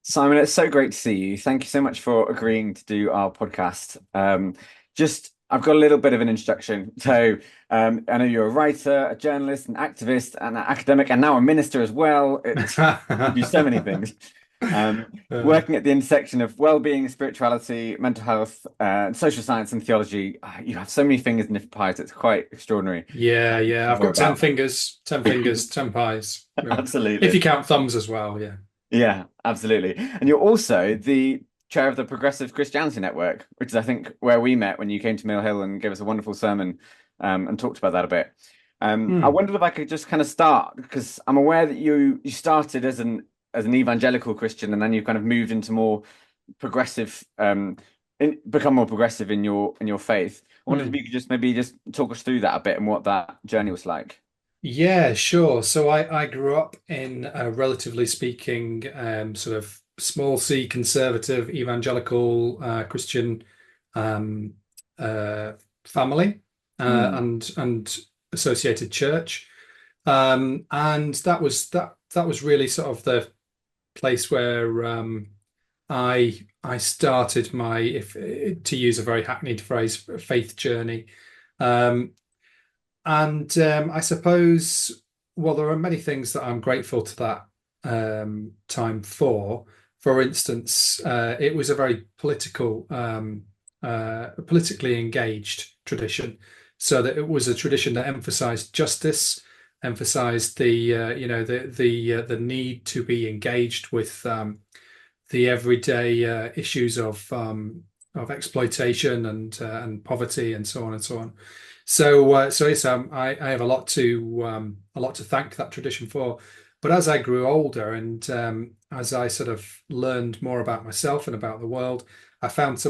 Simon, it's so great to see you. Thank you so much for agreeing to do our podcast. I've got a little bit of an introduction. I know you're a writer, a journalist, an activist, and an academic, and now a minister as well. You do so many things. Uh, Working at the intersection of well-being, spirituality, mental health, social science, and theology. You have so many fingers in different pies. It's quite extraordinary. yeah. I've More got 10 about fingers, 10 fingers, 10 pies. Yeah. If absolutely. you count thumbs as well, yeah. Yeah, absolutely. And you're also the chair of the Progressive Christianity Network, which is, I think, where we met when you came to Mill Hill and gave us a wonderful sermon, and talked about that a bit. I Hmm. wondered if I could just kind of start because I'm aware that you started as an evangelical Christian and then you kind of moved into more progressive, become more progressive in your faith. I wondered if Hmm. you could just maybe just talk us through that a bit and what that journey was like. Yeah, sure. So I grew up in a relatively speaking sort of small C conservative evangelical Christian um, uh, family Mm, and associated church. And that was really sort of the place where I started my, if to use a very hackneyed phrase, faith journey. Um, and I suppose, well, there are many things that I'm grateful to that time for. For instance, it was a very politically engaged tradition, so that it was a tradition that emphasized justice, emphasized the need to be engaged with the everyday issues of exploitation and poverty and so on and so on. So yes, I have a lot to thank that tradition for. But as I grew older and as I sort of learned more about myself and about the world, I found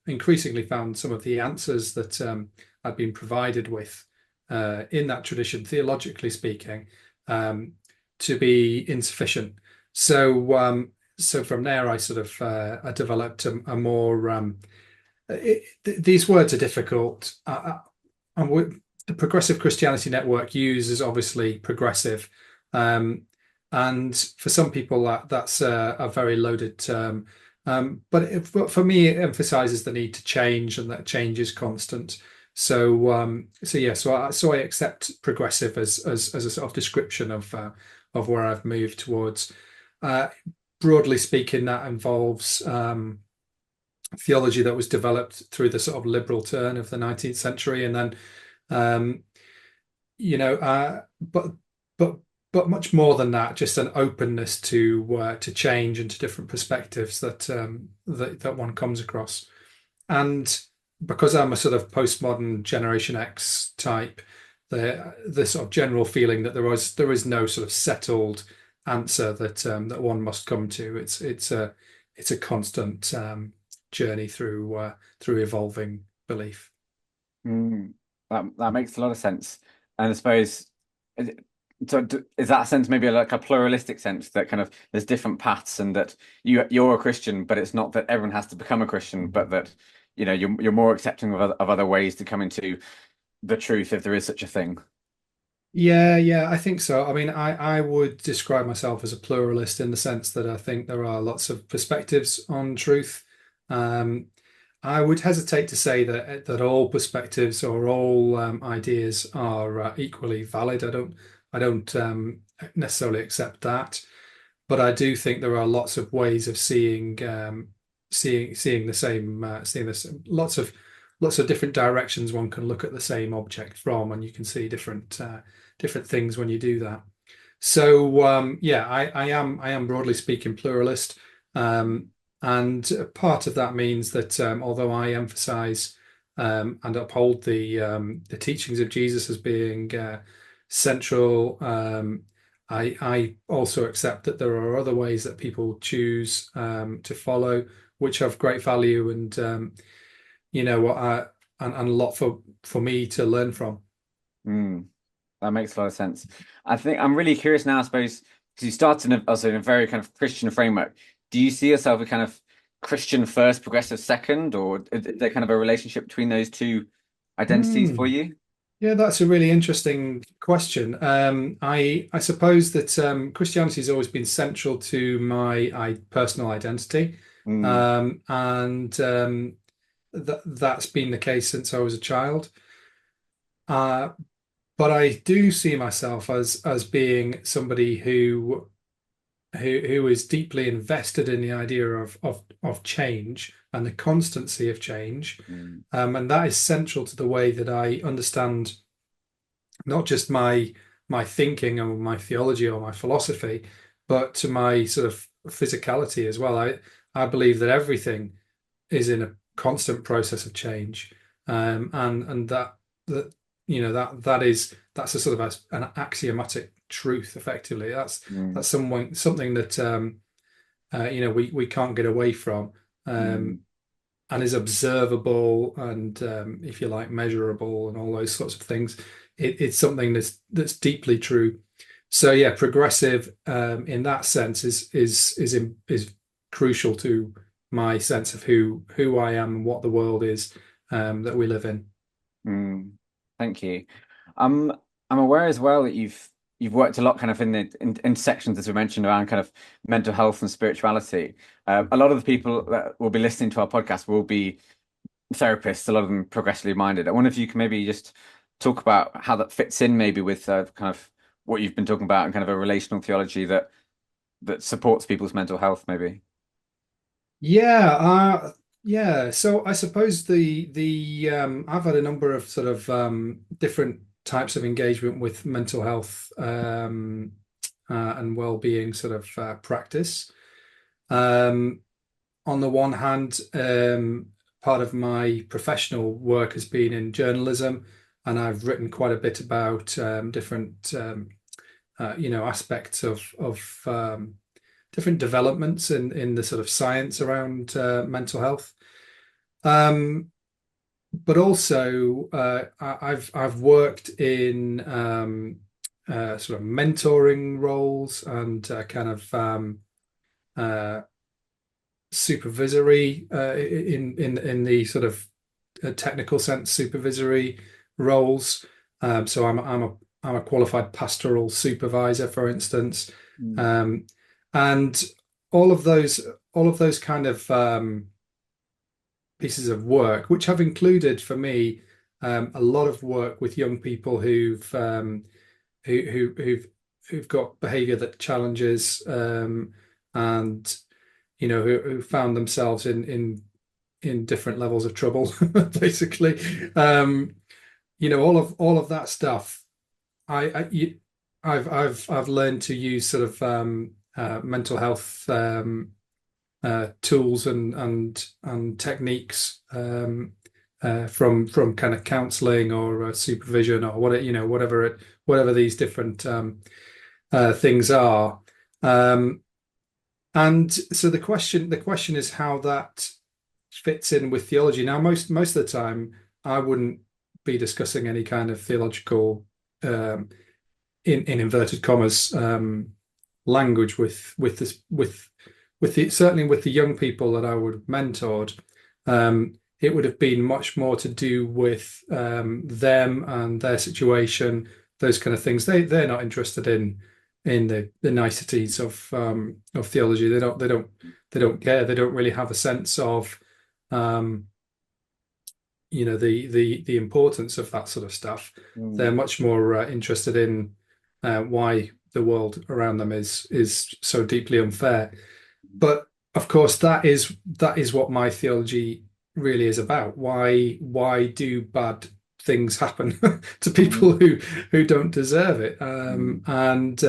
increasingly found some of the answers that I'd been provided with in that tradition, theologically speaking, um, to be insufficient. So from there, I sort of I developed a more these words are difficult. The Progressive Christianity Network uses obviously progressive, um, and for some people that's a very loaded term. But for me, it emphasizes the need to change and that change is constant. So I accept progressive as a sort of description of where I've moved towards. Uh, Broadly speaking, that involves theology that was developed through the sort of liberal turn of the 19th century, and then um, you know, but but much more than that, just an openness to change and to different perspectives that one comes across. And because I'm a sort of postmodern Generation X type, the sort of general feeling that there is no sort of settled answer that one must come to. It's a constant journey through evolving belief. mm. That makes a lot of sense. And I suppose. Is that a sense maybe like a pluralistic sense that kind of there's different paths and that you're a Christian, but it's not that everyone has to become a Christian, but that you're more accepting of other ways to come into the truth if there is such a thing. Yeah, I think so. I mean, I would describe myself as a pluralist in the sense that I think there are lots of perspectives on truth. Um, I would hesitate to say that all perspectives or all ideas are equally valid. I don't necessarily accept that, but I do think there are lots of ways of seeing the same seeing this lots of different directions one can look at the same object from, and you can see different things when you do that. So yeah, I am broadly speaking pluralist, um, and part of that means that although I emphasize and uphold the teachings of Jesus as being central, I also accept that there are other ways that people choose to follow, which have great value and what and a lot for me to learn from. Mm, that makes a lot of sense. I think I'm really curious now, I suppose, because you started also in a very kind of Christian framework. Do you see yourself as kind of Christian first, progressive second, or is there kind of a relationship between those two identities for Hmm. you? Yeah, that's a really interesting question. I suppose that Christianity has always been central to my personal identity, Mm, and that's been the case since I was a child. Uh, but I do see myself as being somebody who is deeply invested in the idea of change and the constancy of change, mm, and that is central to the way that I understand not just my thinking or my theology or my philosophy, but to my sort of physicality as well. I believe that everything is in a constant process of change, and that that's a sort of an axiomatic truth. Effectively, mm, that's something that we can't get away from. mm, Um, and is observable and if you like measurable and all those sorts of things. It's something that's deeply true. So yeah, progressive in that sense is crucial to my sense of who I am and what the world is that we live in. mm. Thank you. Um, I'm aware as well that you've worked a lot kind of in the in sections as we mentioned around kind of mental health and spirituality. A lot of the people that will be listening to our podcast will be therapists, a lot of them progressively minded. I wonder if you can maybe just talk about how that fits in maybe with kind of what you've been talking about and kind of a relational theology that supports people's mental health, maybe. Yeah, yeah. So I suppose the I've had a number of sort of different types of engagement with mental health and well-being sort of practice. Um, on the one hand, part of my professional work has been in journalism, and I've written quite a bit about different aspects of different developments in the sort of science around mental health. Um, but also, I've worked in sort of mentoring roles and kind of uh, supervisory in the sort of technical sense, supervisory roles. So I'm a qualified pastoral supervisor, for instance, Mm, um, and all of those all of those kind of pieces of work, which have included for me a lot of work with young people who've got behaviour that challenges and who found themselves in different levels of trouble, basically. Um, all of that stuff. I've learned to use sort of mental health tools and techniques from kind of counselling or supervision or whatever these different things are. Um, and so the question is how that fits in with theology. Now, most of the time, I wouldn't be discussing any kind of theological um, in inverted commas language with the certainly with the young people that I would have mentored. It would have been much more to do with them and their situation, those kind of things. They're not interested in the niceties of theology. They don't care. They don't really have a sense of um, the importance of that sort of stuff. They're mm, much more interested in why the world around them is so deeply unfair. But of course, that is what my theology really is about. Why do bad things happen to people mm, who don't deserve it? mm, And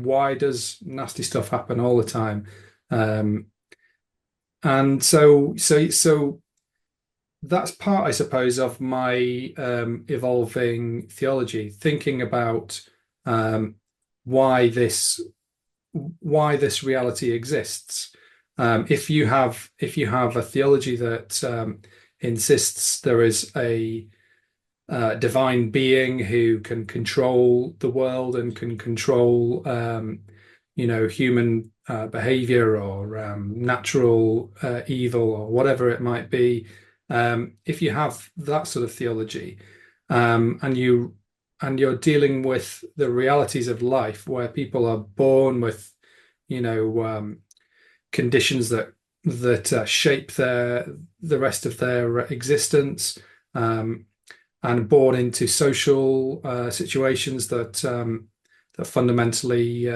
why does nasty stuff happen all the time? Um, and so that's part, I suppose, of my evolving theology, thinking about um, why this why this reality exists. If you have a theology that insists there is a divine being who can control the world and can control human behavior or natural evil or whatever it might be. If you have that sort of theology, And you're dealing with the realities of life where people are born with, you know, conditions that shape the rest of their existence, um, and born into social situations that fundamentally,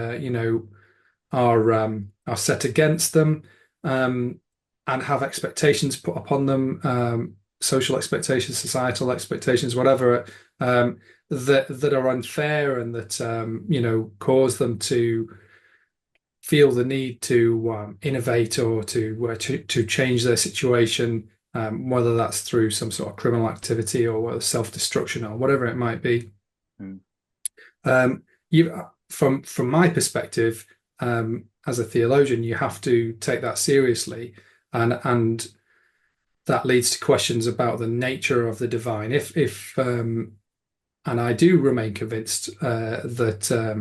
are set against them, um, and have expectations put upon them, social expectations, societal expectations, whatever, that are unfair and that cause them to feel the need to innovate or to change their situation, whether that's through some sort of criminal activity or whether self-destruction or whatever it might be. Mm. You, from my perspective, as a theologian, you have to take that seriously, and that leads to questions about the nature of the divine. If And I do remain convinced that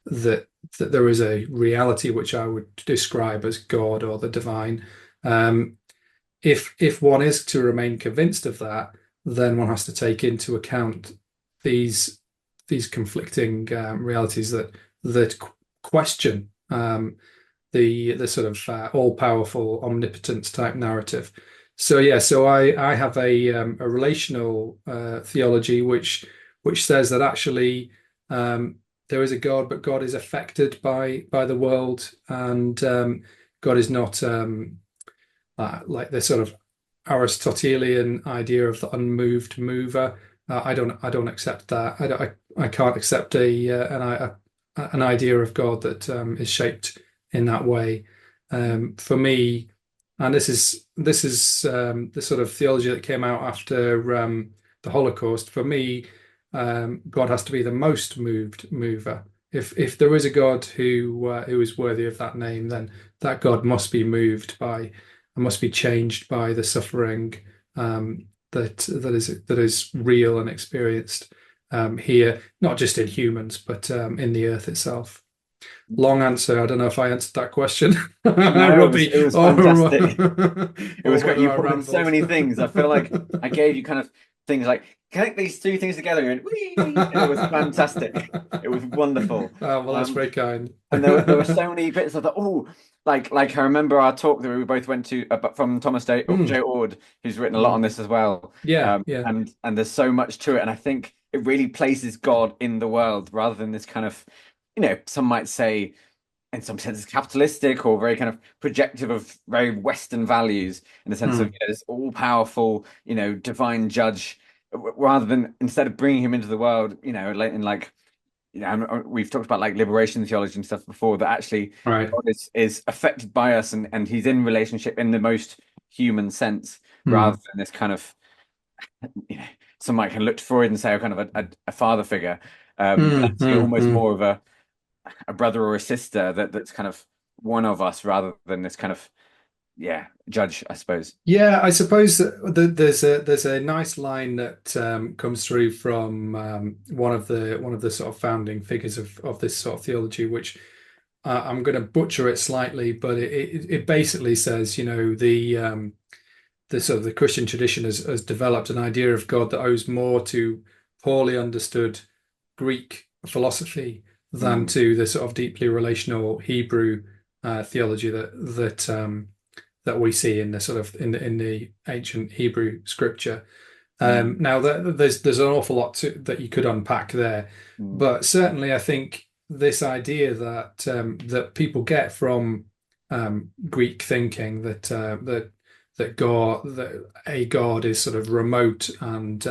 that there is a reality which I would describe as God or the divine. Um, if one is to remain convinced of that, then one has to take into account these these conflicting realities that question the sort of all-powerful omnipotence type narrative. So yeah, so I have a relational theology which says that actually there is a God, but God is affected by the world, and God is not like the sort of Aristotelian idea of the unmoved mover. I don't accept that. I can't accept an idea of God that is shaped in that way. For me, and this is the sort of theology that came out after the Holocaust. For me, God has to be the most moved mover. If there is a God who is worthy of that name, then that God must be moved by and must be changed by the suffering that is real and experienced here, not just in humans, but in the earth itself. Long answer. I don't know if I answered that question, No, it Robbie, was or fantastic. It or was great. whether You I pulled in so rambled. many things. I feel like I gave you kind of things like connect these two things together and whee! And it was fantastic. It was wonderful. Oh, well, that's Um, very kind. and there were so many bits of the oh, like I remember our talk that we both went to from Thomas Mm, J. Ord, who's written a lot on mm. this as well. Yeah, yeah. And there's so much to it, and I think it really places God in the world rather than this kind of, some might say in some sense capitalistic or very kind of projective of very Western values in the sense of Mm, this all-powerful, divine judge, rather than instead of bringing him into the world, like in like we've talked about like liberation theology and stuff before, that actually right. God is affected by us and he's in relationship in the most human sense rather Mm, than this kind of, you know, some might kind of look to Freud and say a kind of a father figure, but mm, actually mm, almost mm. more of a brother or a sister that's kind of one of us rather than this kind of, yeah, judge, I suppose. Yeah, I suppose that there's a nice line that comes through from one of the sort of founding figures of this sort of theology, which I'm going to butcher it slightly, but it basically says, the sort of the Christian tradition has developed an idea of God that owes more to poorly understood Greek philosophy than Mm, to the sort of deeply relational Hebrew theology that we see in the sort of in the ancient Hebrew scripture. mm, Now, there's an awful lot that you could unpack there, mm, but certainly I think this idea that people get from Greek thinking that a God is sort of remote and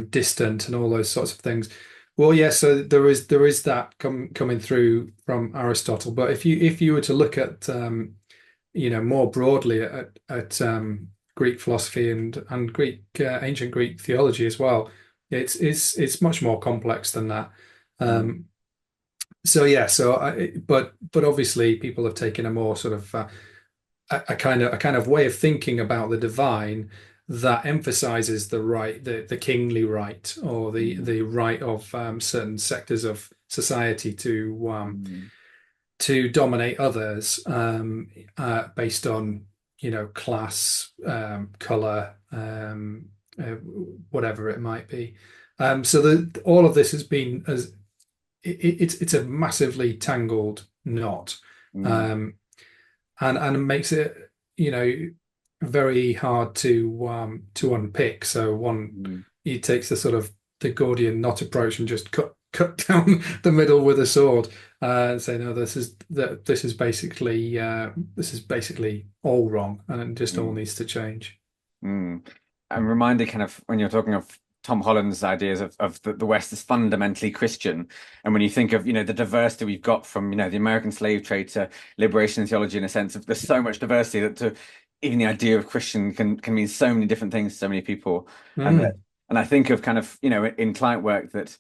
distant and all those sorts of things. Well, yes, so there is that coming through from Aristotle, but if you were to look at more broadly at Greek philosophy and Greek ancient Greek theology as well. It's much more complex than that. mm, Um, so yeah, but obviously people have taken a more sort of a kind of way of thinking about the divine that emphasizes the kingly right or mm, the right of certain sectors of society mm, to dominate others based on class, color, uh, whatever it might be. So all of this has been as it's a massively tangled knot, Mm, um, and it makes it, you know, very hard to unpick. So one, mm, he takes the sort of the Gordian knot approach and just cut down the middle with a sword, and say no, this is basically all wrong, and it just all mm, needs to change. mm. I'm reminded kind of when you're talking of Tom Holland's ideas of the West as fundamentally Christian, and when you think of, the diversity we've got from, the American slave trade to liberation theology, in a sense of there's so much diversity that to even the idea of Christian can mean so many different things to so many people, and that, Mm. and I think of kind of, in client work that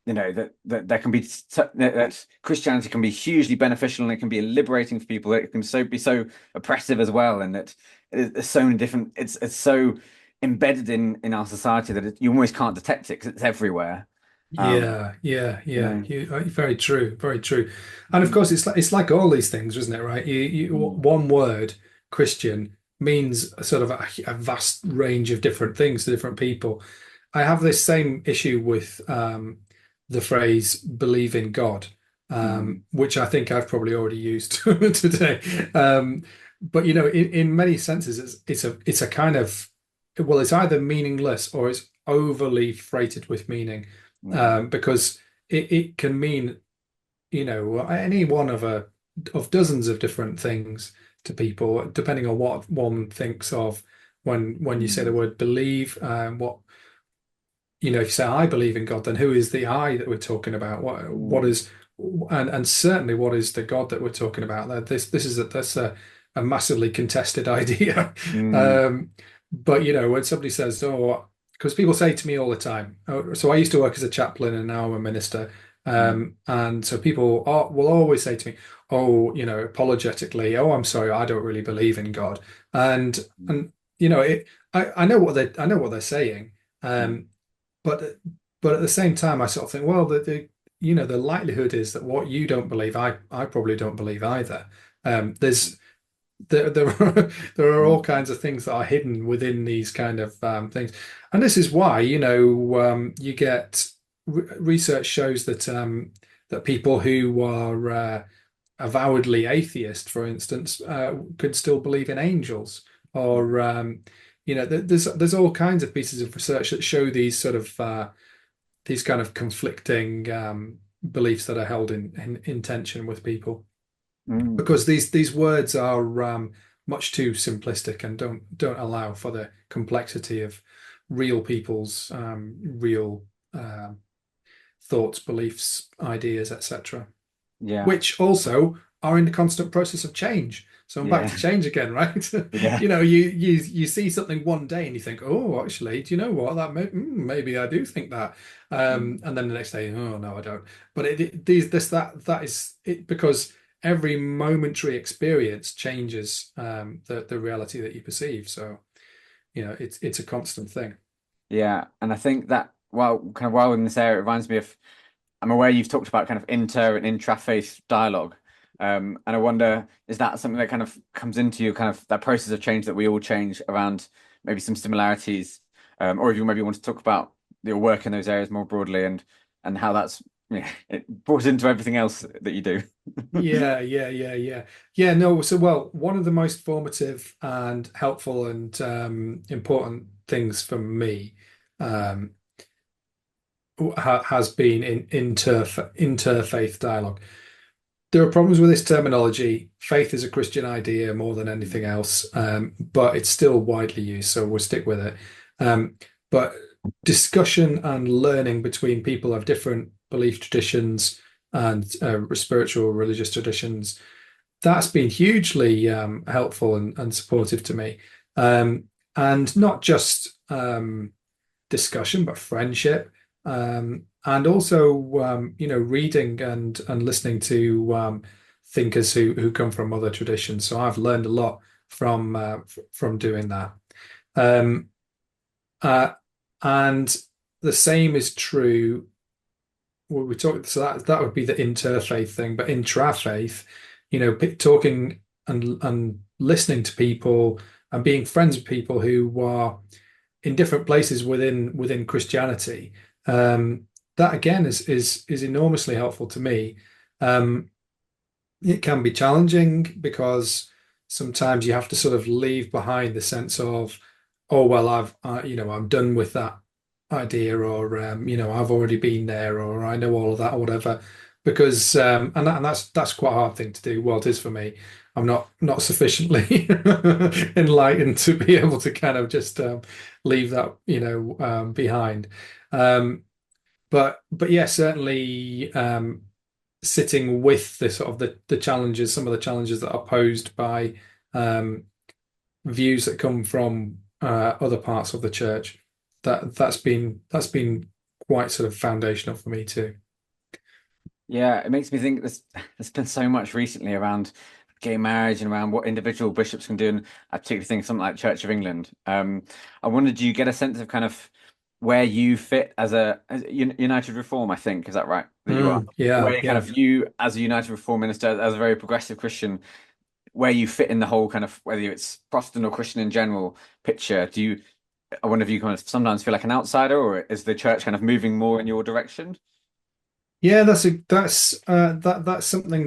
that there can be that Christianity can be hugely beneficial and it can be liberating for people. That it can be so oppressive as well, and that there's so many different. It's so embedded in our society that you almost can't detect it because it's everywhere. Um, Yeah, yeah, you yeah. know, Very true, very true. And of course, it's like all these things, isn't it? Right? mm, One word, Christian, means a sort of a vast range of different things to different people. I have this same issue with the phrase "believe in God," mm, which I think I've probably already used today. But in many senses, it's a kind of, well, it's either meaningless or it's overly freighted with meaning, mm, because it can mean, any one of dozens of different things to people, depending on what one thinks of when you say the mm, word believe. If you say I believe in God, then who is the I that we're talking about? What mm, is, and certainly what is the God that we're talking about? This is that's a massively contested idea. mm, Um, but when somebody says, "Oh," because people say to me all the time, oh, so I used to work as a chaplain and now I'm a minister. mm, And so people will always say to me, "Oh, apologetically, oh, I'm sorry, I don't really believe in God." And mm, and you know, it, I know what they're saying. mm, Um, but but at the same time, I sort of think, well, the likelihood is that what you don't believe, I probably don't believe either. There's there are there are all mm, kinds of things that are hidden within these kind of things, and this is why you get research shows that people who are avowedly atheist, for instance, could still believe in angels, or there's all kinds of pieces of research that show these kind of conflicting beliefs that are held in tension with people, mm. because these words are much too simplistic and don't allow for the complexity of real people's real thoughts, beliefs, ideas, etc., Yeah, which also are in the constant process of change. So I'm back yeah, to change again, right? yeah. You see something one day and you think, oh, actually, do you know what? Maybe I do think that. Mm, And then the next day, oh no, I don't. But these this that is it, because every momentary experience changes the reality that you perceive. So it's a constant thing. yeah. And I think that while in this area, it reminds me of. I'm aware you've talked about kind of inter and intra-faith dialogue. And I wonder, is that something that kind of comes into you, kind of that process of change that we all change around maybe some similarities? Or if you maybe want to talk about your work in those areas more broadly and how that's it brought into everything else that you do. Yeah. No, so well, one of the most formative and helpful and important things for me um, has been in interfaith dialogue. There are problems with this terminology. Faith is a Christian idea more than anything else, but it's still widely used, so we'll stick with it. But discussion and learning between people of different belief traditions and spiritual religious traditions, that's been hugely helpful and supportive to me. And not just discussion, but friendship. And also, reading and listening to thinkers who come from other traditions. So I've learned a lot from doing that. Um, uh, and the same is true. Well, we talked, so that would be the interfaith thing, but intra-faith, talking and listening to people and being friends with people who are in different places within Christianity. That again is enormously helpful to me. Um, it can be challenging because sometimes you have to sort of leave behind the sense of, oh well, I'm done with that idea, or I've already been there, or I know all of that, or whatever. Because and that's quite a hard thing to do. Well, it is for me. I'm not sufficiently enlightened to be able to kind of just leave that behind. Um, but yeah, certainly sitting with the sort of the challenges, some of the challenges that are posed by um, views that come from other parts of the church. That's been quite sort of foundational for me too. Yeah, it makes me think there's been so much recently around gay marriage and around what individual bishops can do, and I particularly think of something like Church of England. I wondered, do you get a sense of kind of where you fit as a United Reform? I think, is that right? That you are, Yeah, where kind yeah. of you as a United Reform minister, as a very progressive Christian, where you fit in the whole kind of whether it's Protestant or Christian in general picture. Do you? I wonder if you kind of sometimes feel like an outsider, or is the church kind of moving more in your direction? Yeah, that's something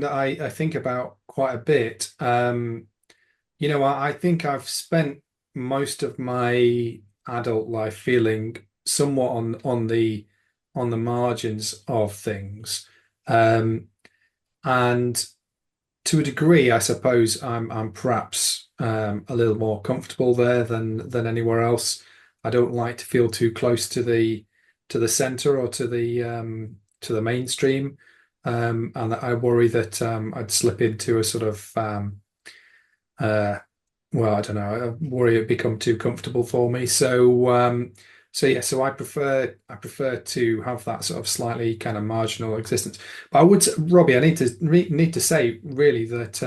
that I think about quite a bit. I think I've spent most of my adult life feeling somewhat on the margins of things. Um, and to a degree, I suppose I'm perhaps a little more comfortable there than anywhere else. I don't like to feel too close to the center or to the mainstream, and I worry that I'd slip into a sort of uh, well, I don't know. I worry it become too comfortable for me. So yeah, so I prefer to have that sort of slightly kind of marginal existence. But I would, Robbie, I need to say really that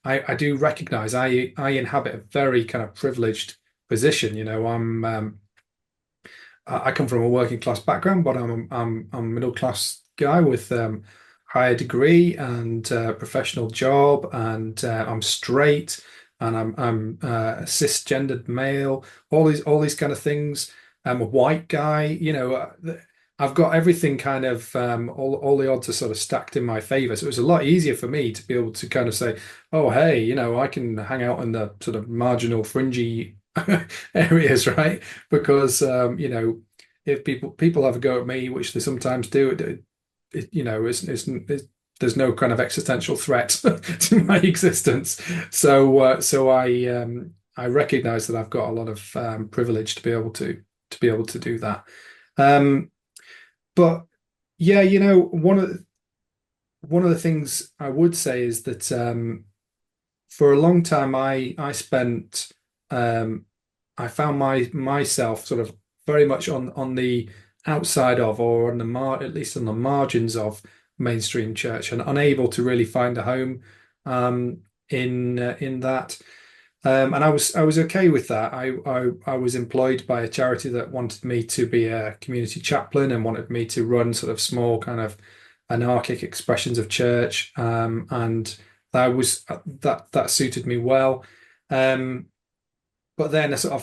I do recognize I inhabit a very kind of privileged position. I come from a working class background, but I'm a middle class guy with higher degree and professional job, and I'm straight, and I'm a cisgendered male. All these kind of things. I'm a white guy. I've got everything kind of all the odds are sort of stacked in my favor. So it was a lot easier for me to be able to kind of say, oh hey, I can hang out in the sort of marginal, fringy areas, right? Because if people have a go at me, which they sometimes do, there's no kind of existential threat to my existence. So I recognize that I've got a lot of privilege to be able to do that. Um, but yeah, one of the things I would say is that for a long time I spent um, I found myself sort of very much on the outside of, or at least on the margins of mainstream church, and unable to really find a home in that. And I was okay with that. I was employed by a charity that wanted me to be a community chaplain and wanted me to run sort of small kind of anarchic expressions of church. And that suited me well. Um, but then some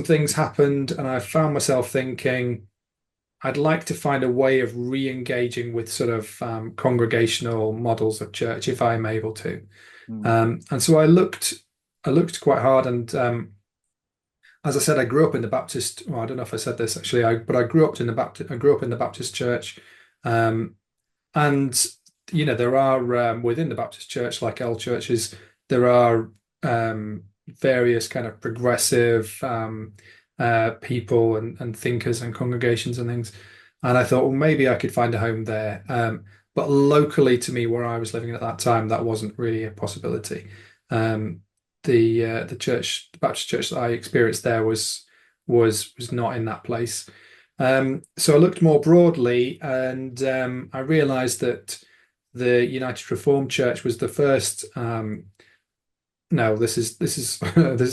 things happened, and I found myself thinking I'd like to find a way of re-engaging with sort of congregational models of church if I'm able to. Mm. And so I looked quite hard, and as I said, I grew up in the Baptist. Well, I don't know if I said this actually, but I grew up in the Baptist. I grew up in the Baptist church, um, and there are within the Baptist church, like all churches, there are various kind of progressive people and thinkers and congregations and things. And I thought, well, maybe I could find a home there. But locally to me, where I was living at that time, that wasn't really a possibility. Um, the Baptist church that I experienced there was not in that place. So I looked more broadly, and I realised that the United Reformed Church was the first. No, this is this is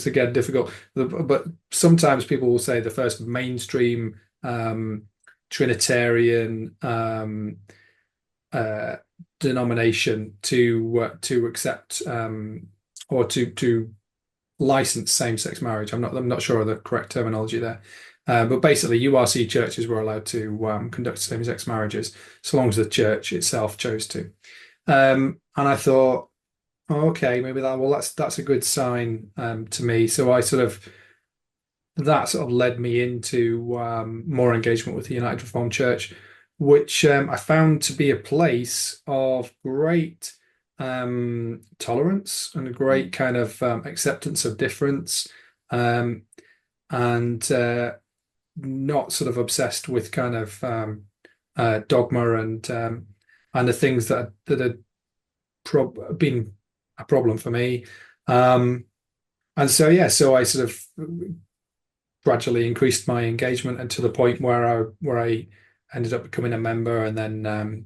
again difficult, but sometimes people will say the first mainstream Trinitarian uh, denomination to accept or to license same-sex marriage. I'm not sure of the correct terminology there. But basically, URC churches were allowed to conduct same-sex marriages so long as the church itself chose to. And I thought, oh, okay, maybe that's a good sign to me. So that sort of led me into more engagement with the United Reformed Church, which I found to be a place of great tolerance and a great kind of acceptance of difference, um, and not sort of obsessed with kind of dogma and the things that had been a problem for me. And so yeah, so I sort of gradually increased my engagement and to the point where I ended up becoming a member and then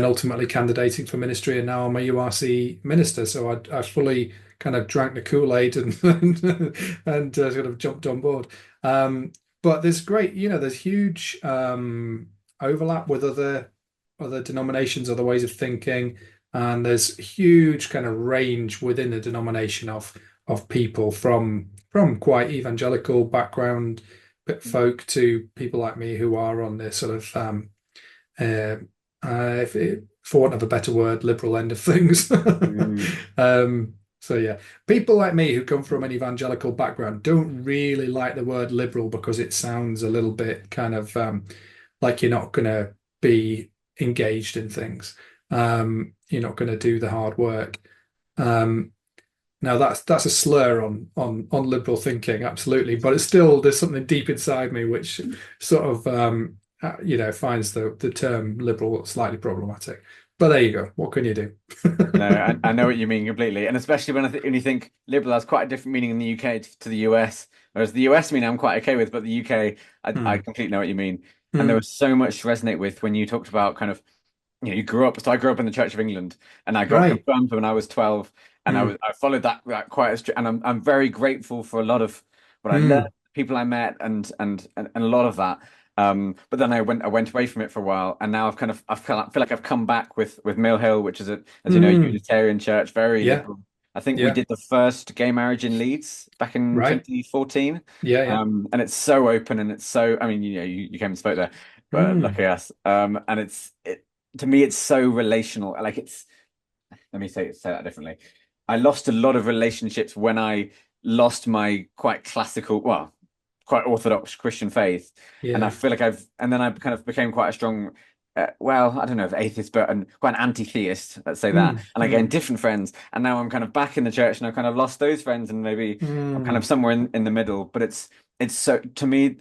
ultimately candidating for ministry, and now I'm a URC minister. So I fully kind of drank the Kool-Aid and sort of jumped on board. But there's great, there's huge overlap with other denominations, other ways of thinking, and there's huge kind of range within the denomination of people from quite evangelical background folk to people like me who are on the sort of uh, for want of a better word, liberal end of things. Mm. So yeah, people like me who come from an evangelical background don't really like the word liberal because it sounds a little bit kind of like you're not going to be engaged in things. You're not going to do the hard work. Um, Now that's a slur on liberal thinking, absolutely, but it's still there's something deep inside me which sort of finds the term liberal slightly problematic. But there you go. What can you do? No, I know what you mean completely, and especially when you think liberal has quite a different meaning in the UK to the US, whereas the US meaning I'm quite okay with, but the UK, I Hmm. completely know what you mean. And there Hmm. was so much to resonate with when you talked about kind of, you grew up. So I grew up in the Church of England, and I got Right. confirmed when I was 12, and Hmm. I followed that quite and I'm very grateful for a lot of what I learned, Hmm. people I met, and a lot of that. But then I went away from it for a while, and now I feel like I've come back with Mill Hill, which is as you know, Hmm. Unitarian church, very Yeah. liberal. I think we Yeah. did the first gay marriage in Leeds back in Right. 2014. Yeah. Yeah. And it's so open, and it's so, I mean, you came and spoke there, but Hmm. lucky us. And to me, it's so relational. Like let me say that differently. I lost a lot of relationships when I lost my quite classical, well, quite orthodox Christian faith, and I Yeah. feel like and then I kind of became quite a strong, well, I don't know if atheist, but quite an anti-theist, let's say that. Hmm. And I gained Hmm. different friends, and now I'm kind of back in the church, and I've kind of lost those friends, and maybe I'm kind of Hmm. somewhere in the middle. But it's so to me,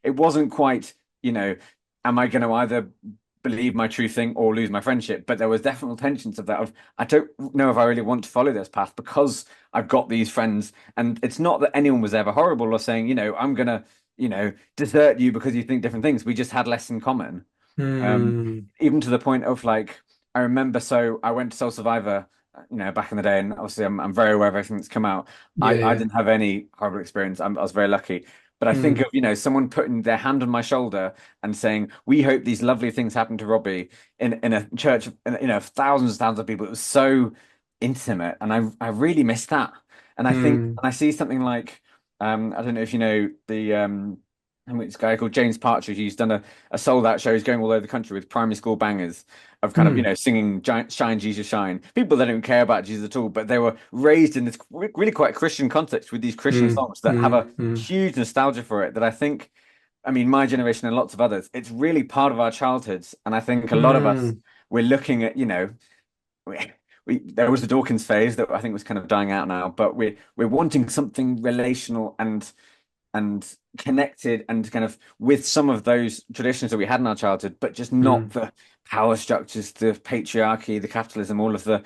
it wasn't quite, am I going to either believe my true thing or lose my friendship? But there was definitely tensions of that. I don't know if I really want to follow this path because I've got these friends, and it's not that anyone was ever horrible or saying, I'm gonna, desert you because you think different things. We just had less in common. Hmm. Even to the point of like, I remember, so I went to Soul Survivor, back in the day, and obviously I'm very aware of everything that's come out. Yeah. I Yeah. didn't have any horrible experience. I was very lucky. But I think Hmm. of, someone putting their hand on my shoulder and saying, "We hope these lovely things happen to Robbie in a church of, thousands and thousands of people." It was so intimate, and I really miss that. And I think, Hmm. and I see something like, I don't know if you know this guy called James Partridge. He's done a sold out show. He's going all over the country with primary school bangers of kind of, Hmm. singing Shine, Jesus, Shine. People that don't care about Jesus at all, but they were raised in this really quite Christian context with these Christian Hmm. songs that have Hmm. a Hmm. huge nostalgia for it that I think, I mean, my generation and lots of others, it's really part of our childhoods. And I think a lot of us, Hmm. we're looking at, we, there was the Dawkins phase that I think was kind of dying out now, but we're wanting something relational and connected and kind of with some of those traditions that we had in our childhood, but just not Hmm. the power structures, the patriarchy, the capitalism, all of the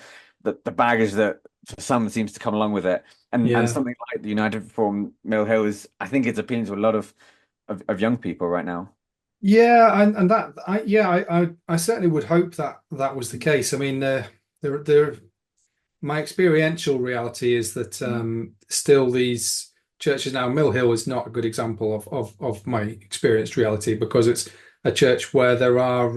baggage that for some seems to come along with it. And Yeah. something like the United Reform Mill Hill is, I think it's appealing to a lot of young people right now. Yeah, and that I certainly would hope that that was the case. I mean, there my experiential reality is that still these churches now, Mill Hill is not a good example of my experienced reality because it's a church where there are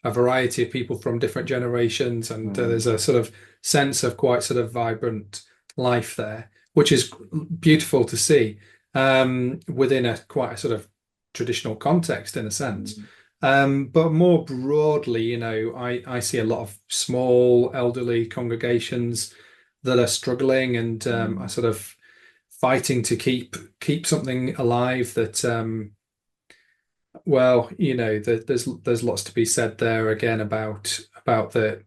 a variety of people from different generations, and Mm, there's a sort of sense of quite sort of vibrant life there. which is beautiful to see within a quite a sort of traditional context in a sense. Mm. But more broadly, I see a lot of small elderly congregations that are struggling and are Mm. sort of fighting to keep something alive that well, there's lots to be said there again about the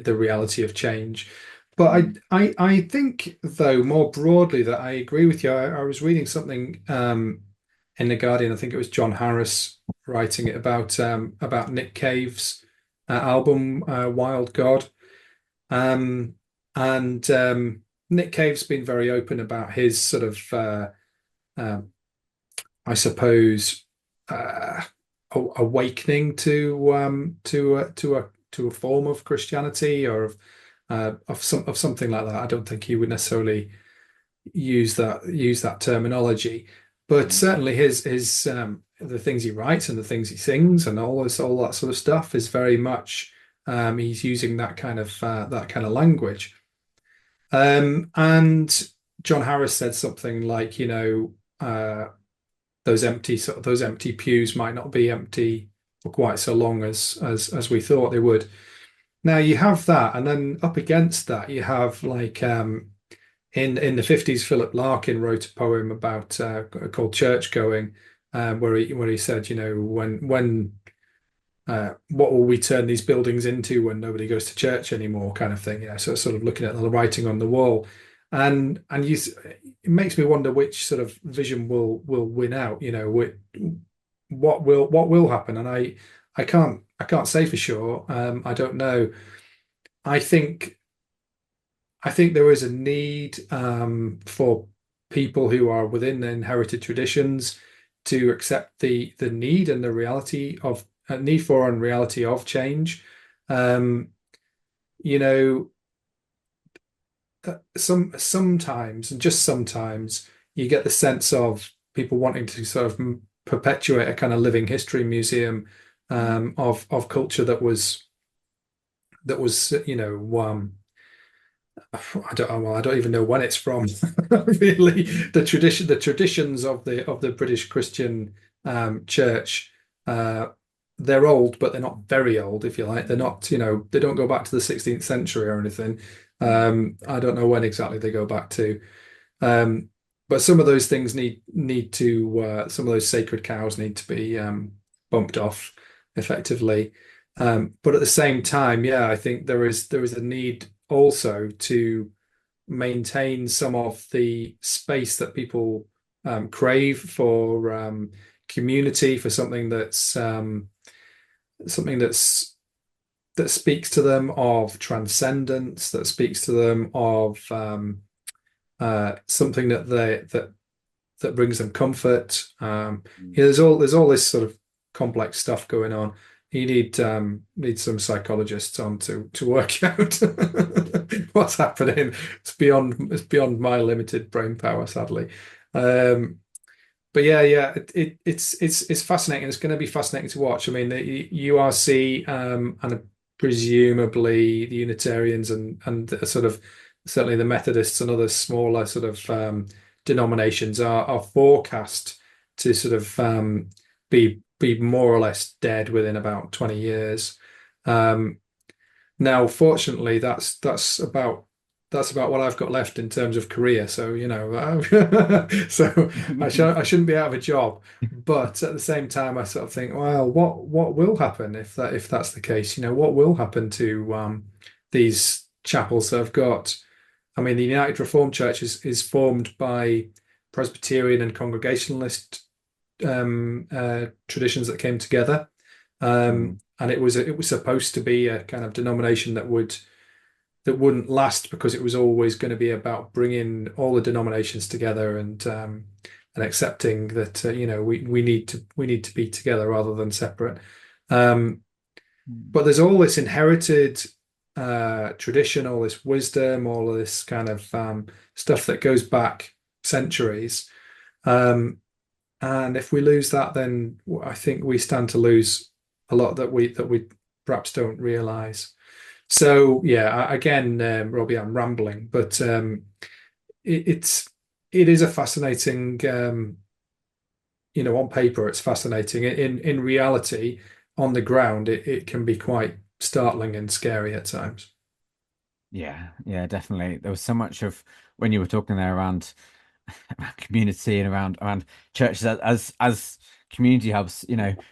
reality of change. But Mm. I think though more broadly that I agree with you. I was reading something in the Guardian. I think it was John Harris writing it about Nick Cave's album Wild God. Um, and Nick Cave's been very open about his sort of um, I suppose, uh, awakening to a form of Christianity or of something like that. I don't think he would necessarily use that terminology, but Mm. certainly his the things he writes and the things he sings and all that sort of stuff is very much he's using that kind of language. And John Harris said something like, those empty pews might not be empty for quite so long as we thought they would. Now you have that, and then up against that you have like in the 50s, Philip Larkin wrote a poem about called Church Going, where he said, when what will we turn these buildings into when nobody goes to church anymore, kind of thing. So it's sort of looking at the writing on the wall, and it makes me wonder which sort of vision will win out. What will happen, and I can't say for sure. I don't know. I think I think there is a need for people who are within the inherited traditions to accept the need and the reality of need for and reality of change. Um, you know, sometimes and just sometimes you get the sense of people wanting to sort of perpetuate a kind of living history museum Mm. of culture that was I don't even know when it's from. Really, the traditions of the British Christian church, uh, they're old, but they're not very old, if you like. They're not, they don't go back to the 16th century or anything. Mm. I don't know when exactly they go back to. Um, but some of those things need to some of those sacred cows need to be bumped off effectively. But at the same time, yeah, I think there is a need also to maintain some of the space that people crave for community, for something that speaks to them of transcendence, that speaks to them of something that brings them comfort. Mm. There's all this sort of complex stuff going on. You need some psychologists on to work out what's happening. It's beyond my limited brain power, sadly. Um, but yeah, it's fascinating. It's going to be fascinating to watch. I mean, the URC and presumably the Unitarians and sort of certainly the Methodists and other smaller sort of denominations are forecast to sort of be more or less dead within about 20 years. Um, Now, fortunately, that's about what I've got left in terms of career. So, so I shouldn't be out of a job. But at the same time, I sort of think, well, what will happen if that's the case? What will happen to these chapels that have got? I mean, the United Reformed Church is formed by Presbyterian and Congregationalist traditions that came together. Mm. And it was supposed to be a kind of denomination that wouldn't last because it was always going to be about bringing all the denominations together and accepting that we need to be together rather than separate. Um, Mm. but there's all this inherited tradition, all this wisdom, all of this kind of stuff that goes back centuries. Um, and if we lose that, then I think we stand to lose a lot that we perhaps don't realize. So yeah, again, Robbie, I'm rambling, but it's it is a fascinating, on paper it's fascinating. In reality, on the ground, it can be quite startling and scary at times. Yeah, yeah, definitely. There was so much of when you were talking there around community and around churches as community hubs,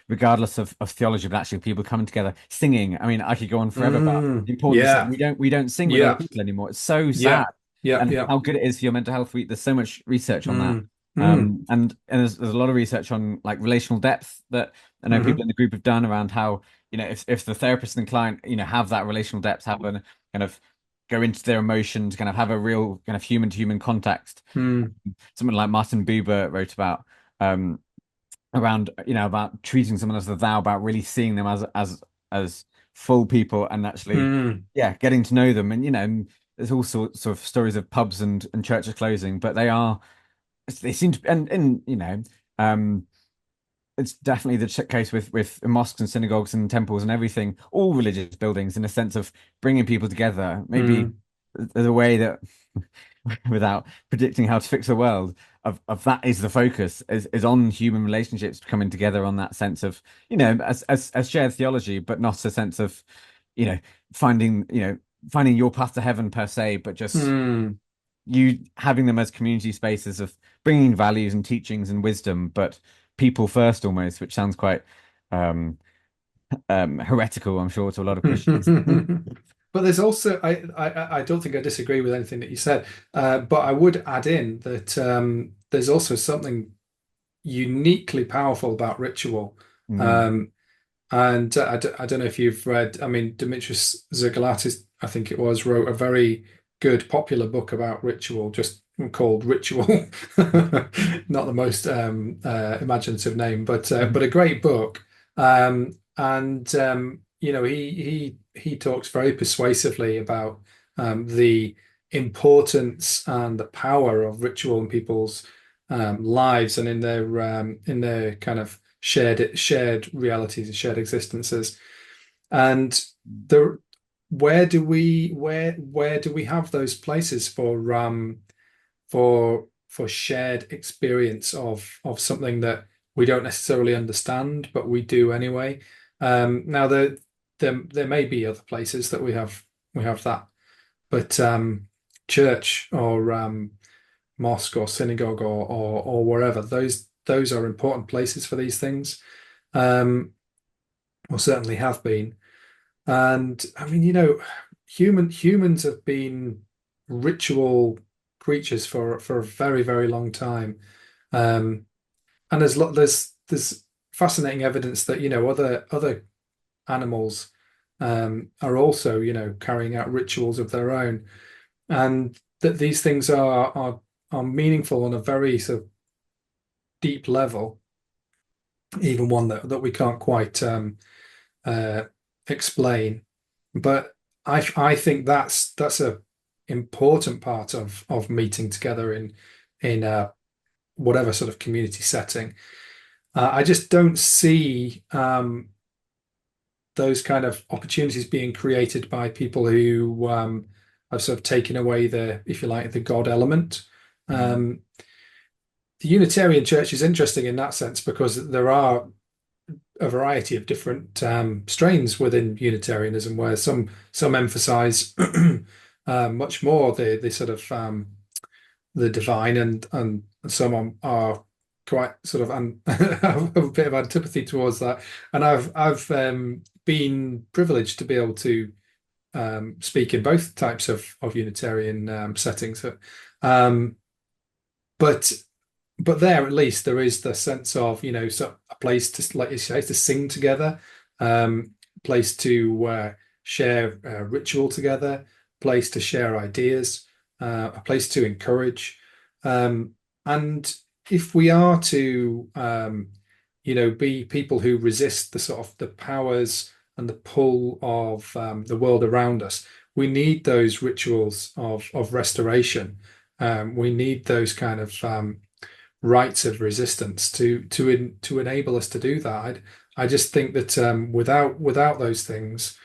regardless of theology, but actually people coming together, singing. I mean, I could go on forever about the importance that Yeah, we don't sing with other yeah, people anymore. It's so sad, yeah, yeah, and yeah. how good it is for your mental health. There's so much research on that. Mm, mm, And there's a lot of research on like relational depth that I know people hmm in the group have done around how, if the therapist and client, have that relational depth, have a kind of go into their emotions, kind of have a real kind of human to human context. mm, Something like Martin Buber wrote about, um, around, about treating someone as the thou, about really seeing them as full people and actually, mm, yeah, getting to know them. And there's all sorts of stories of pubs and churches closing, but they seem to, and it's definitely the case with mosques and synagogues and temples and everything, all religious buildings, in a sense of bringing people together. Maybe mm, there's a way that, without predicting how to fix the world, of that is the focus, is on human relationships coming together, on that sense of, as shared theology, but not a sense of, you know finding finding your path to heaven per se, but just mm. you having them as community spaces of bringing values and teachings and wisdom, but people first almost, which sounds quite um heretical, I'm sure, to a lot of Christians. But there's also, I don't think I disagree with anything that you said, but I would add in that there's also something uniquely powerful about ritual. Mm. Um, and I don't know if you've read, I mean, Demetrius Xyzerlatis, I think it was, wrote a very good popular book about ritual, just called Ritual. Not the most imaginative name, but a great book. And he talks very persuasively about the importance and the power of ritual in people's lives and in their kind of shared realities and shared existences. And the where do we have those places for shared experience of something that we don't necessarily understand, but we do anyway? Now there may be other places that we have that, but church or mosque or synagogue or wherever, those are important places for these things, um, or certainly have been. And I mean, humans have been ritual creatures for a very, very long time. Um, and there's fascinating evidence that, other animals are also, carrying out rituals of their own, and that these things are meaningful on a very sort of deep level, even one that we can't quite uh, explain. But I think that's a important part of meeting together in whatever sort of community setting. I just don't see those kind of opportunities being created by people who have sort of taken away the, if you like, the God element. Mm. Um, the Unitarian Church is interesting in that sense because there are a variety of different strains within Unitarianism, where some emphasize much more the sort of the divine, and some are quite sort of have a bit of antipathy towards that. And I've been privileged to be able to speak in both types of Unitarian settings. Um, but there at least there is the sense of, so a place to, like you say, to sing together, place to share ritual together, place to share ideas, a place to encourage, um, and if we are to be people who resist the sort of the powers and the pull of the world around us, we need those rituals of restoration. We need those kind of rites of resistance to enable us to do that. I just think that without those things,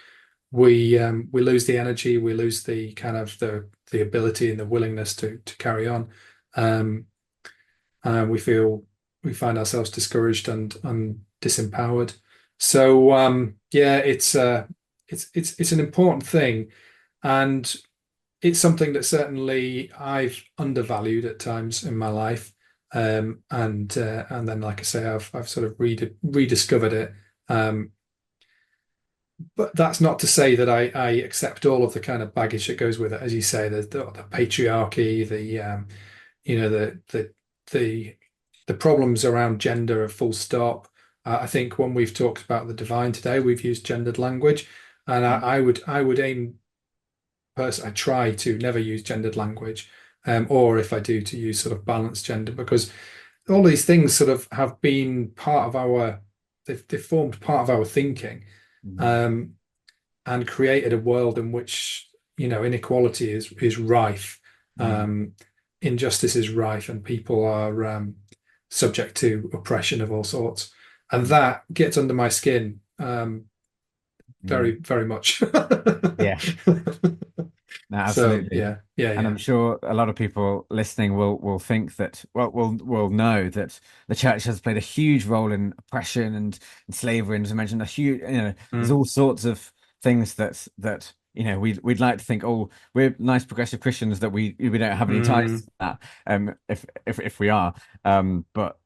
we lose the energy, we lose the kind of the ability and the willingness to carry on. Um, we find ourselves discouraged and disempowered. So yeah, it's an important thing, and it's something that certainly I've undervalued at times in my life. And then, like I say, I've sort of rediscovered it. Um, but that's not to say that I accept all of the kind of baggage that goes with it. As you say, the patriarchy, you know, the the problems around gender are full stop. I think when we've talked about the divine today, we've used gendered language, and I would aim I try to never use gendered language, or if I do, to use sort of balanced gender, because all these things sort of have been part of they've formed part of our thinking, Mm. um, and created a world in which, inequality is rife, Mm. um, injustice is rife, and people are subject to oppression of all sorts, and that gets under my skin, Mm. very, very much. Yeah, no, So absolutely. yeah, yeah, And yeah. I'm sure a lot of people listening will think that, well, will know that the church has played a huge role in oppression and slavery, and as I mentioned, a huge, there's Mm. all sorts of things that we'd like to think, oh, we're nice progressive Christians, that we don't have any ties Mm. to that, if we are, but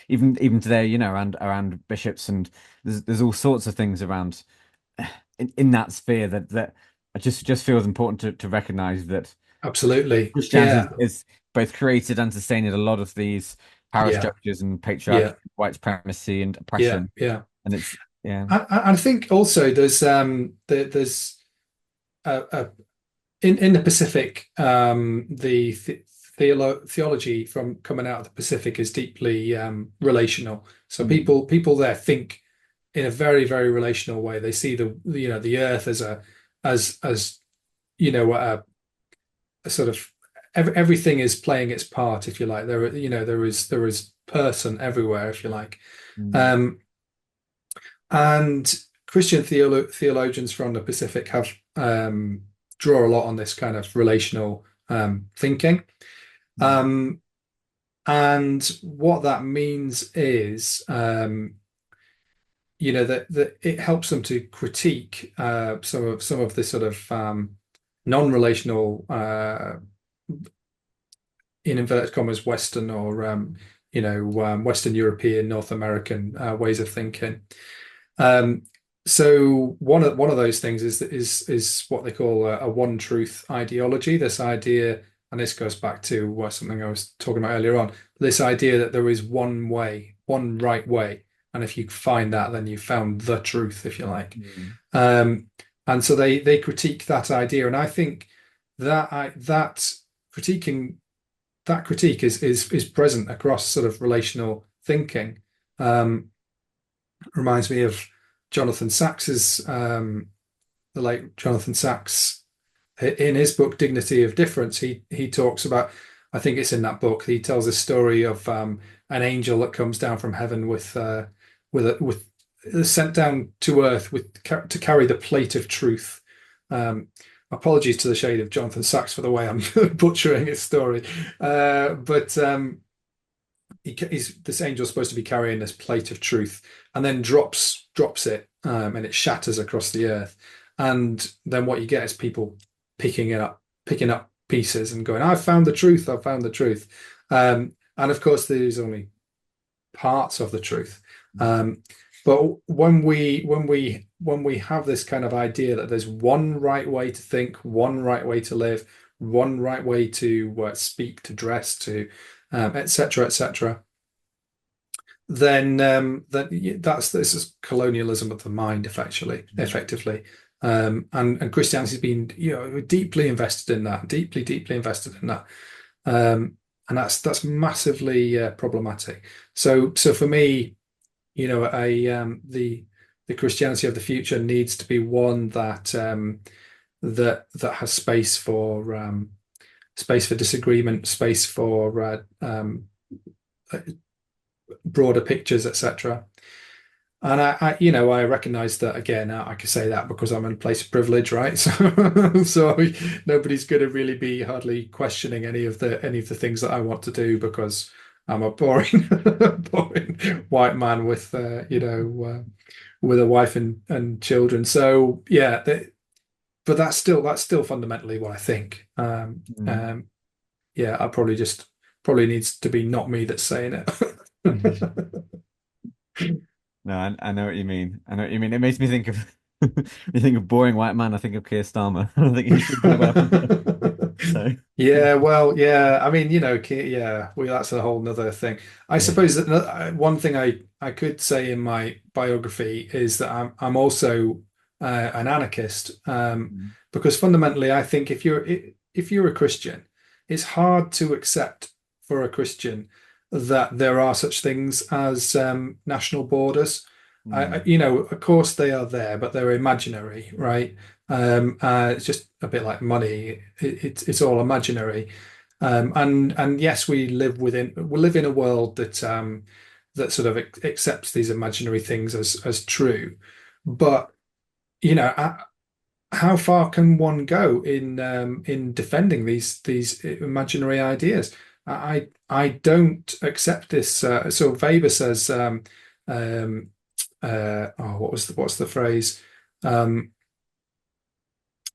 even today, around bishops, and there's all sorts of things around in that sphere that it just feels important to recognize that Absolutely. Christianity Yeah, is both created and sustained a lot of these power yeah, structures and patriarchy, yeah, white supremacy and yeah, oppression. yeah. And it's, yeah. I think also there's a in the Pacific, theology from coming out of the Pacific is deeply relational. So Mm. people there think in a very, very relational way. They see the earth as as a sort of everything is playing its part, if you like. There is person everywhere, if you like. Mm. Um, and Christian theologians from the Pacific have draw a lot on this kind of relational thinking. Mm. Um, and what that means is, that it helps them to critique some of the sort of non-relational, in inverted commas, Western or Western European, North American ways of thinking. Um, so one of those things is what they call a one truth ideology. This idea, and this goes back to something I was talking about earlier on. This idea that there is one way, one right way, and if you find that, then you found the truth, if you like. Mm. Um, and so they critique that idea, and I think that critiquing that critique is present across sort of relational thinking. Um, Reminds me of Jonathan Sacks's the late Jonathan Sacks, in his book Dignity of Difference. He talks about, I think it's in that book, he tells a story of an angel that comes down from heaven with sent down to earth to carry the plate of truth. Apologies to the shade of Jonathan Sacks for the way I'm butchering his story, but this angel's supposed to be carrying this plate of truth, and then drops it, and it shatters across the earth. And then what you get is people picking up pieces and going, "I've found the truth. I've found the truth." And of course, there's only parts of the truth. Um, but when we have this kind of idea that there's one right way to think, one right way to live, one right way to speak, to dress, to etc., etc., then that's this is colonialism of the mind, effectively. And Christianity's been, deeply invested in that, deeply invested in that. And that's massively problematic. So for me, the Christianity of the future needs to be one that has space for disagreement, space for broader pictures, etc. And I recognize that again. I can say that because I'm in a place of privilege, right? So nobody's going to really be hardly questioning any of the things that I want to do because I'm a boring, boring white man with, with a wife and children. So yeah, but that's still fundamentally what I think. Mm. Yeah, I probably needs to be not me that's saying it. No, I know what you mean. I know what you mean. It makes me think of you think of boring white man. I think of Keir Starmer. I think he's been there well. So Yeah, well, yeah. I mean, yeah. Well, that's a whole nother thing. I yeah. suppose that one thing I could say in my biography is that I'm also an anarchist, Mm. because fundamentally, I think if you're a Christian, it's hard to accept for a Christian that there are such things as national borders. Mm. Of course they are there, but they're imaginary, right? It's just a bit like money. It's all imaginary. And yes, we live in a world that sort of accepts these imaginary things as true. But how far can one go in defending these imaginary ideas? I don't accept this. So Weber says, um, what's the phrase? Um,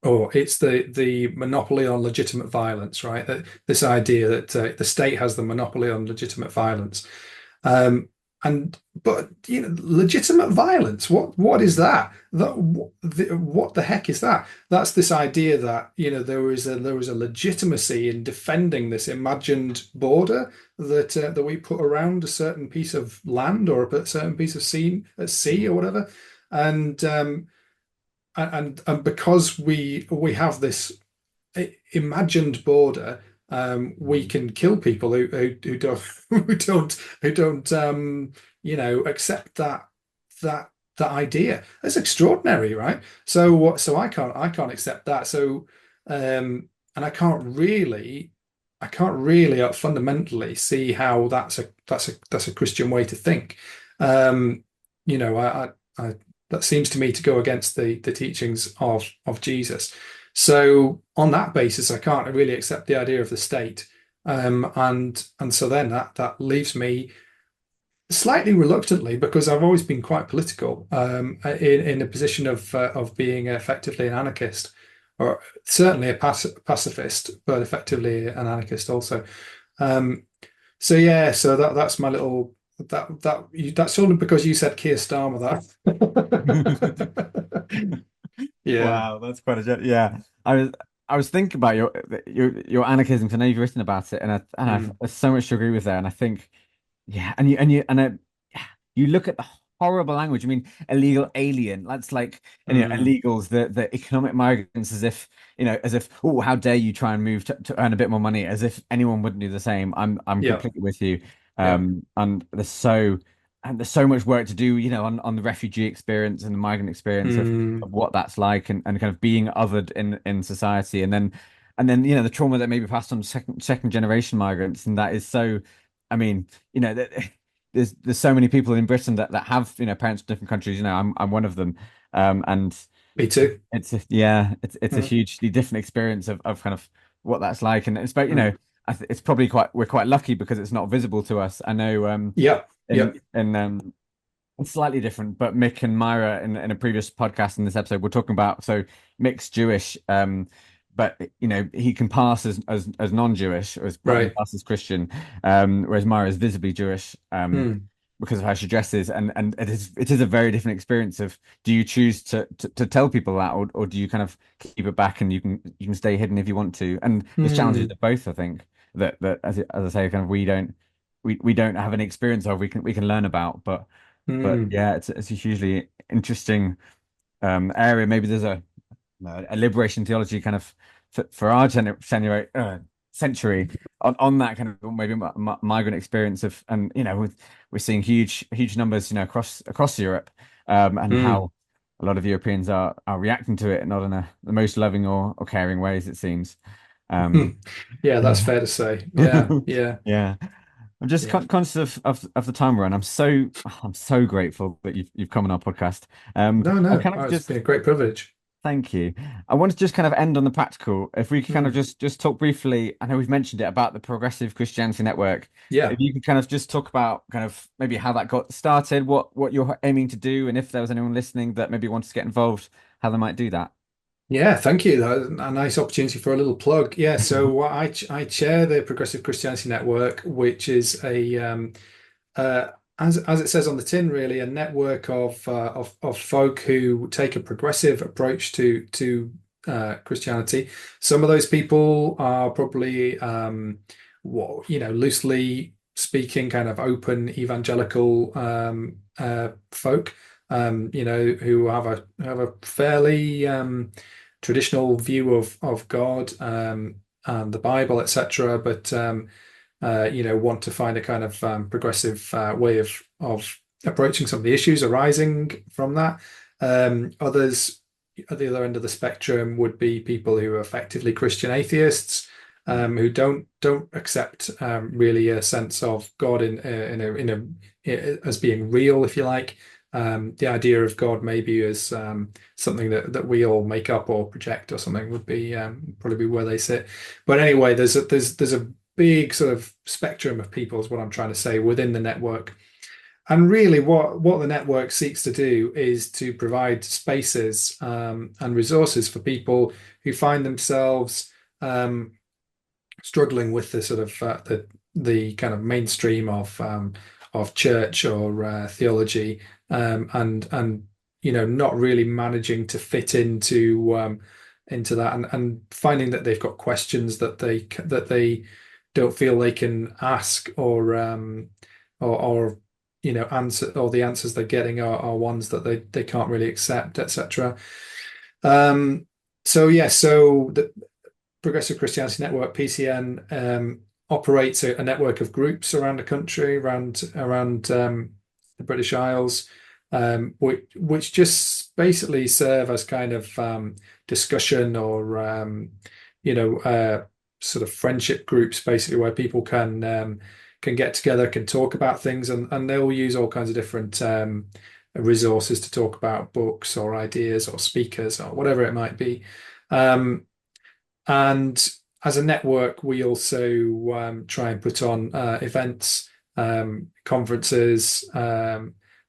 Oh, it's the monopoly on legitimate violence, right? This idea that the state has the monopoly on legitimate violence, um, and but legitimate violence. What is that? What the heck is that? That's this idea that there is a legitimacy in defending this imagined border that we put around a certain piece of land or a certain piece of sea at sea or whatever, and and because we have this imagined border, we Mm. can kill people who don't who don't accept that that idea. That's extraordinary, right? So I can't accept that. So and I can't really fundamentally see how that's a Christian way to think. Um, you know, I that seems to me to go against the teachings of Jesus. So on that basis, I can't really accept the idea of the state, and so then that leaves me slightly reluctantly because I've always been quite political, in a position of being effectively an anarchist, or certainly a pacifist, but effectively an anarchist also. Um, so yeah, so that's my little that's only because you said Keir Starmer that. Yeah. Wow, that's quite a joke. Yeah, I was I was thinking about your anarchism 'cause I know you've written about it, and Mm, I've so much to agree with there. And I think, yeah, you look at the horrible language. I mean, illegal alien. That's like, and mm, illegals, the economic migrants, as if, oh, how dare you try and move to earn a bit more money, as if anyone wouldn't do the same. I'm yeah, completely with you. yeah. And there's so much work to do, on the refugee experience and the migrant experience Mm, of what that's like, and kind of being othered in society, and then the trauma that may be passed on to second generation migrants, and that is so. I mean, there's so many people in Britain that have parents from different countries. I'm one of them, and me too. yeah, it's a Mm, hugely different experience of kind of what that's like, and it's, but mm. it's probably we're quite lucky because it's not visible to us. I know, Yeah, yeah. in it's slightly different, but Mick and Myra in a previous podcast in this episode, we're talking about, so Mick's Jewish, but he can pass as non-Jewish, or rather than Right. pass as Christian, whereas Myra is visibly Jewish, Mm, because of how she dresses, and it is a very different experience of, do you choose to tell people that, or do you kind of keep it back, and you can stay hidden if you want to, and there's challenges mm, of both, I think, that as I say, kind of we don't have any experience of, we can learn about, but mm, yeah, it's a hugely interesting area. Maybe there's a liberation theology kind of for our century on that kind of maybe migrant experience of, and we're seeing huge numbers across Europe, and mm. how a lot of Europeans are reacting to it, not in the most loving or caring ways, it seems. um Yeah, that's yeah. fair to say. Yeah, yeah. Yeah. I'm just Yeah. conscious of the time we're on. I'm so grateful that you've come on our podcast. No, I no, kind oh, of it's just been a great privilege. Thank you. I want to just kind of end on the practical. If we could kind of Mm. just talk briefly, I know we've mentioned it about the Progressive Christianity Network. Yeah. If you could kind of just talk about kind of maybe how that got started, what you're aiming to do, and if there was anyone listening that maybe wanted to get involved, how they might do that. Yeah, thank you. That was a nice opportunity for a little plug. Yeah, so I chair the Progressive Christianity Network, which is a uh, as it says on the tin, really a network of folk who take a progressive approach to Christianity. Some of those people are probably what loosely speaking, kind of open evangelical folk, who have a fairly traditional view of God and the Bible, etc. But want to find a kind of progressive way of approaching some of the issues arising from that. Others at the other end of the spectrum would be people who are effectively Christian atheists, who don't accept really a sense of God as being real, if you like. The idea of God maybe as something that we all make up or project or something would be probably be where they sit. But anyway, there's a big sort of spectrum of people is what I'm trying to say within the network. And really what the network seeks to do is to provide spaces and resources for people who find themselves struggling with the sort of the kind of mainstream of church or theology, and not really managing to fit into that, and finding that they've got questions that they don't feel they can ask, or answer, or the answers they're getting are ones that they can't really accept, etc. Um, so the Progressive Christianity Network, PCN, operates a network of groups around the country, around the British Isles, which just basically serve as kind of discussion or sort of friendship groups, basically where people can get together, can talk about things, and they'll use all kinds of different resources to talk about books or ideas or speakers or whatever it might be. Um, and as a network, we also try and put on events, conferences.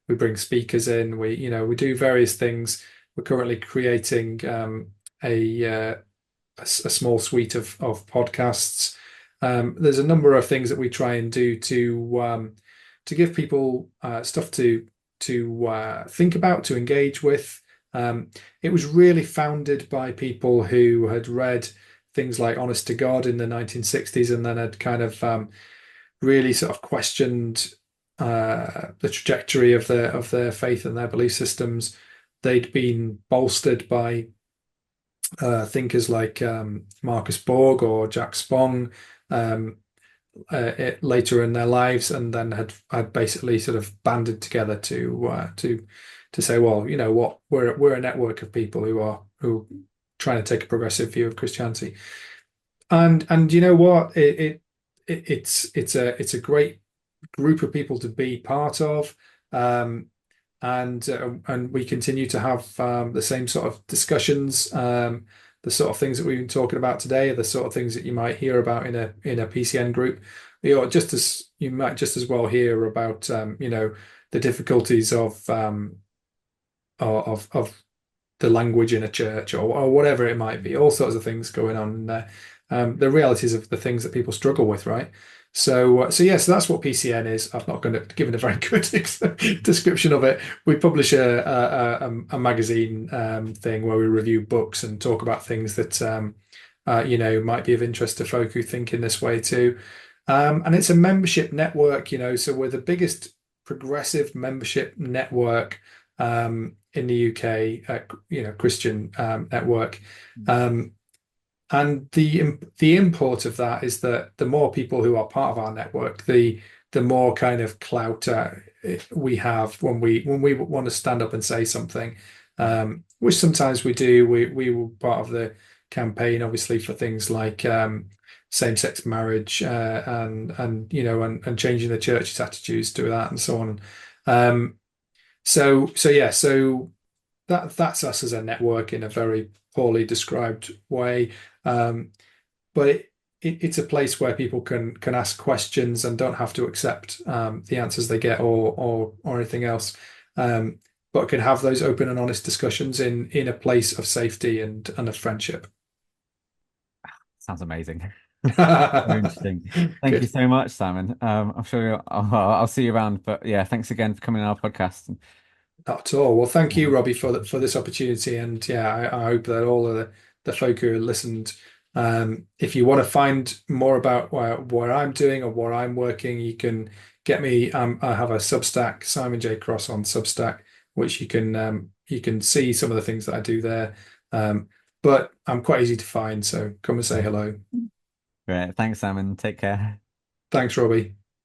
We bring speakers in. We do various things. We're currently creating a small suite of podcasts. There's a number of things that we try and do to give people stuff to think about, to engage with. It was really founded by people who had read things like Honest to God in the 1960s, and then had kind of really sort of questioned the trajectory of their faith and their belief systems. They'd been bolstered by thinkers like Marcus Borg or Jack Spong later in their lives, and then had basically sort of banded together to say, well, you know what, we're a network of people who trying to take a progressive view of Christianity, and you know what, it's a great group of people to be part of. And we continue to have the same sort of discussions. The sort of things that we've been talking about today are the sort of things that you might hear about in a PCN group. Just as you might just as well hear about the difficulties of the language in a church, or whatever it might be. All sorts of things going on there. The realities of the things that people struggle with, right? So yes, that's what PCN is. I've not going to give a very good description of it. We publish a magazine thing where we review books and talk about things that might be of interest to folk who think in this way too. And it's a membership network, so we're the biggest progressive membership network in the UK, Christian network. And the import of that is that the more people who are part of our network, the more kind of clout we have when we want to stand up and say something, which sometimes we do. We were part of the campaign, obviously, for things like same-sex marriage, and and changing the church's attitudes to that and so on. Um, so that's us as a network in a very poorly described way. But it's a place where people can ask questions and don't have to accept the answers they get or anything else, but can have those open and honest discussions in a place of safety and of friendship. Sounds amazing. Very interesting. Thank you Good. so much, Simon. I'm sure I'll see you around. But yeah, thanks again for coming on our podcast. Not at all. Well, thank you, Robbie, for this opportunity, and yeah, I hope that all of the folk who listened, if you want to find more about what I'm doing or where I'm working, you can get me. I have a Substack, Simon J. Cross on Substack, which you can see some of the things that I do there. But I'm quite easy to find, so come and say hello. Great. Thanks, Simon. Take care. Thanks, Robbie.